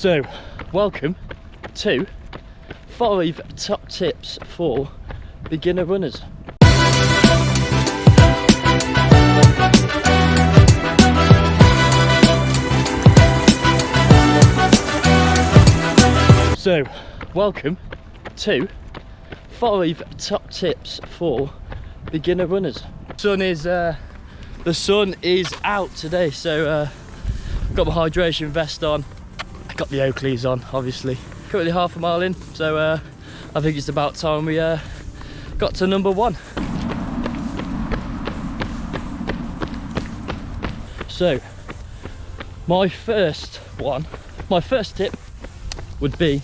So, welcome to 5 top tips for beginner runners. So, welcome to 5 top tips for beginner runners. The sun is out today, so got my hydration vest on. I got the Oakleys on, obviously. Currently half a mile in, so I think it's about time we got to number 1. So, my first tip would be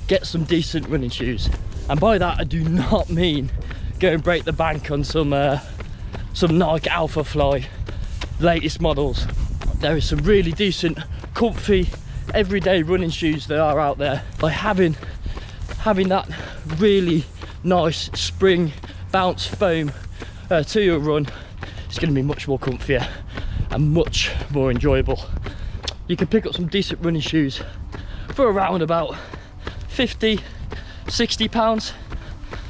get some decent running shoes. And by that I do not mean go and break the bank on some Nike Alpha Fly latest models. There is some really decent, comfy, everyday running shoes that are out there. By having that really nice spring bounce foam to your run, it's going to be much more comfier and much more enjoyable. You can pick up some decent running shoes for around about 50-60 pounds.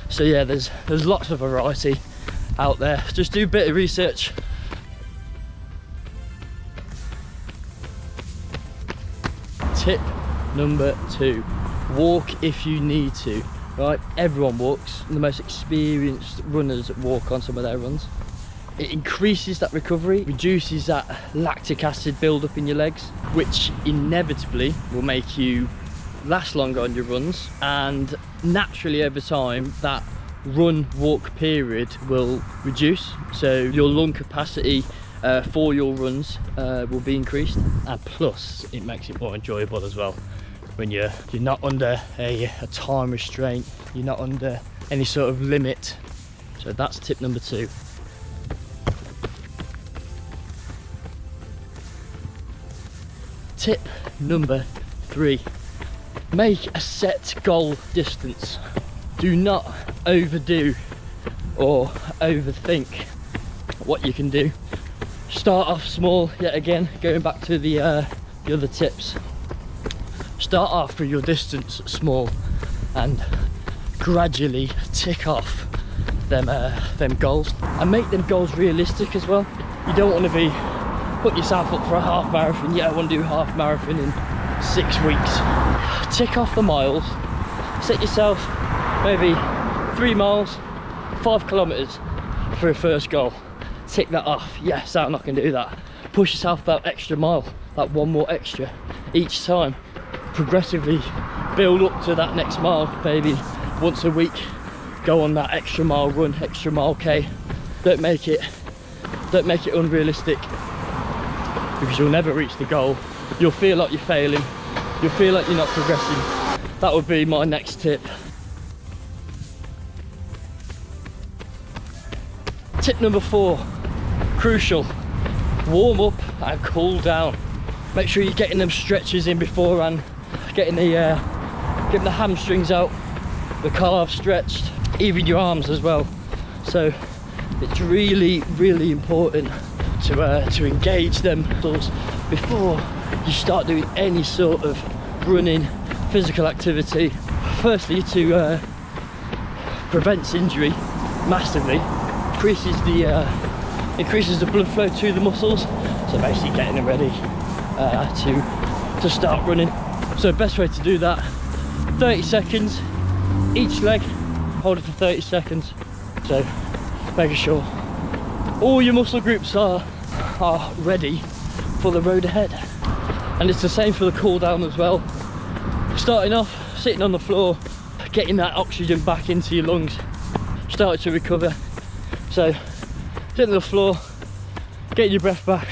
So yeah, there's lots of variety out there. Just do a bit of research. Tip number 2, walk if you need to. Right, everyone walks. The most experienced runners walk on some of their runs. It increases that recovery, reduces that lactic acid build up in your legs, which inevitably will make you last longer on your runs, and naturally over time that run walk period will reduce, so your lung capacity for your runs will be increased, and plus it makes it more enjoyable as well when you're not under a time restraint, you're not under any sort of limit. So that's tip number 2. Tip number 3, make a set goal distance. Do not overdo or overthink what you can do. Start off small, yet again, going back to the other tips. Start off with your distance small and gradually tick off them goals, and make them goals realistic as well. You don't want to put yourself up for a half marathon. Yeah, I want to do a half marathon in 6 weeks. Tick off the miles. Set yourself maybe 3 miles, 5 kilometers for a first goal. Tick that off. Yes, I'm not going to do that. Push yourself that extra mile, that one more extra each time. Progressively build up to that next mile. Maybe once a week, go on that extra mile run, extra mile K. Don't make it unrealistic, because you'll never reach the goal. You'll feel like you're failing. You'll feel like you're not progressing. That would be my next tip. Tip number 4, crucial, warm up and cool down. Make sure you're getting them stretches in beforehand, getting the hamstrings out, the calves stretched, even your arms as well. So it's really, really important to engage them muscles before you start doing any sort of running physical activity. Firstly, to prevents injury massively, increases the blood flow to the muscles, so basically getting them ready to start running. So best way to do that, 30 seconds each leg, hold it for 30 seconds. So making sure all your muscle groups are ready for the road ahead. And it's the same for the cool down as well. Starting off, sitting on the floor, getting that oxygen back into your lungs, starting to recover. So sitting on the floor, getting your breath back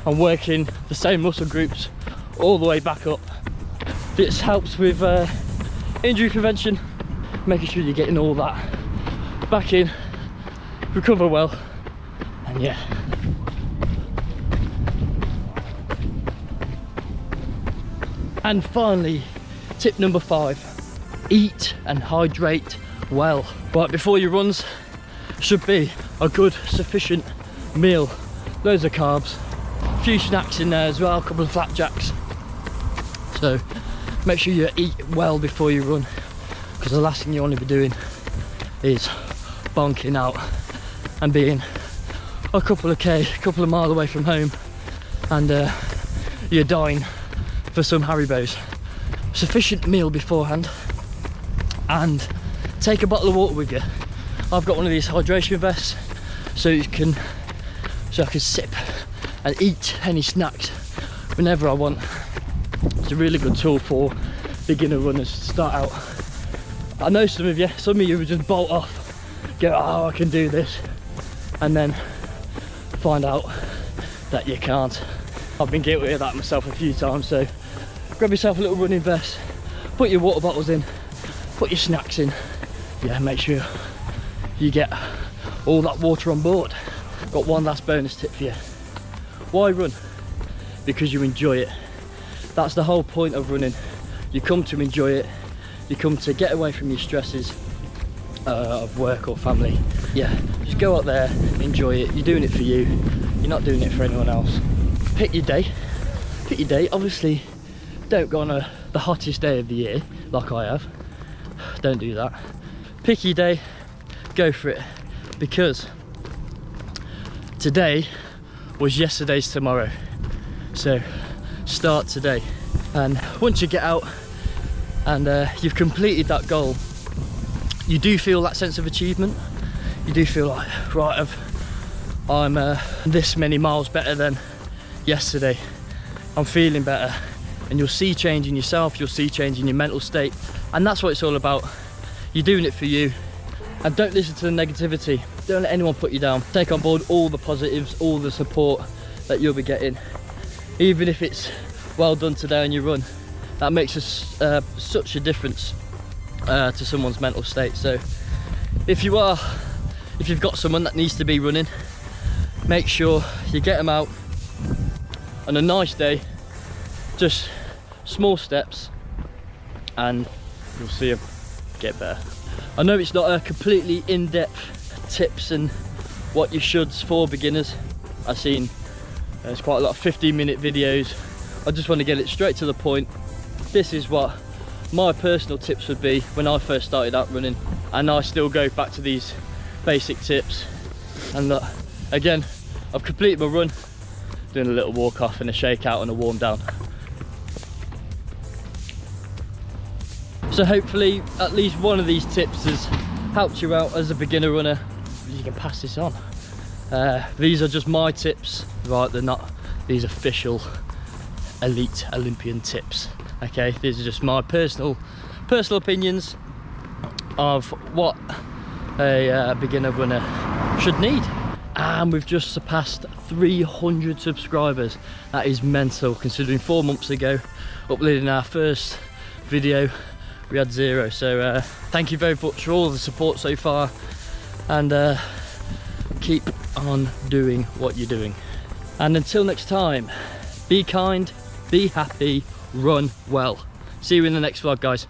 and working the same muscle groups all the way back up. This helps with injury prevention, making sure you're getting all that back in, recover well, and yeah. And finally, tip number 5, eat and hydrate well. Right before your runs should be a good sufficient meal, loads of carbs, a few snacks in there as well, a couple of flapjacks. So Make sure you eat well before you run, because the last thing you want to be doing is bonking out and being a couple of mile away from home, and you're dying for some Haribos. Sufficient meal beforehand, and take a bottle of water with you. I've got one of these hydration vests, so I can sip and eat any snacks whenever I want. It's a really good tool for beginner runners to start out. I know some of you would just bolt off, go, oh, I can do this, and then find out that you can't. I've been guilty of that myself a few times, so grab yourself a little running vest, put your water bottles in, put your snacks in. Yeah, make sure you get all that water on board. Got one last bonus tip for you. Why run? Because you enjoy it. That's the whole point of running. You come to enjoy it. You come to get away from your stresses of work or family. Yeah, just go out there, enjoy it. You're doing it for you. You're not doing it for anyone else. Pick your day. Pick your day. Obviously, don't go on the hottest day of the year like I have. Don't do that. Pick your day, go for it, because today was yesterday's tomorrow. So start today, and once you get out and you've completed that goal, you do feel that sense of achievement. You do feel like, right, I'm this many miles better than yesterday. I'm feeling better, and you'll see change in yourself, you'll see change in your mental state, and that's what it's all about. You're doing it for you, and don't listen to the negativity. Don't let anyone put you down. Take on board all the positives, all the support that you'll be getting. Even if it's well done today on your run, that makes such a difference to someone's mental state. So if you've got someone that needs to be running, make sure you get them out on a nice day, just small steps, and you'll see them get better. I know it's not a completely in-depth tips and what you shoulds for beginners. I've seen there's quite a lot of 15-minute videos. I just want to get it straight to the point. This is what my personal tips would be when I first started out running, and I still go back to these basic tips. And look, again, I've completed my run, doing a little walk off and a shake out and a warm down. So hopefully at least one of these tips has helped you out as a beginner runner. You can pass this on. These are just my tips, right? They're not these official elite Olympian tips. Okay, these are just my personal opinions of what a beginner runner should need. And we've just surpassed 300 subscribers. That is mental, considering 4 months ago, uploading our first video, we had 0. So thank you very much for all the support so far, and keep on doing what you're doing. And until next time, be kind, be happy, run well. See you in the next vlog, guys.